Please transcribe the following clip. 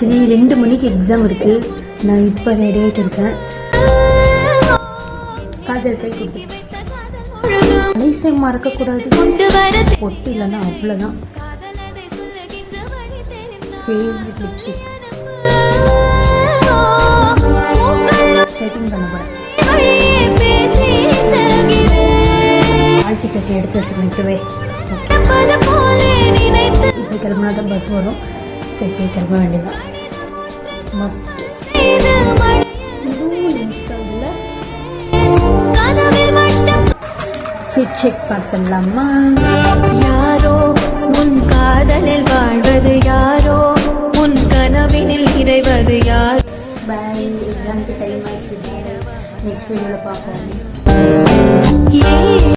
Actually 2 மணிக்கு exam இருக்குது. நான் இப்போ ரெடி ஆகிட்டு இருக்கேன். காஜல் கை கொடுத்து ஐசை மறக்கக்கூடாது. பொட்டு இல்லைன்னா அவ்வளோதான். ஃபேவரட் லிப்ஸ்டிக் செட்டிங் பண்ண போகிறேன். ஹால் டிக்கெட் எடுத்து வச்சுக்கிட்டுவே இப்போ கிளம்புனா தான் பஸ் வரும். சரி இப்போ கிளம்ப வேண்டியதான். மஸ்ட் ஃபிட் செக் பார்த்துடலாமா? யாரோ உன் காதலில் வாழ்வது யாரோ, உன் கனவினில் இறைவது யார். பாய். எக்ஸாமுக்கு டைம் ஆயிடுச்சு. நெக்ஸ்ட் வீடியோவில் பார்ப்போம்.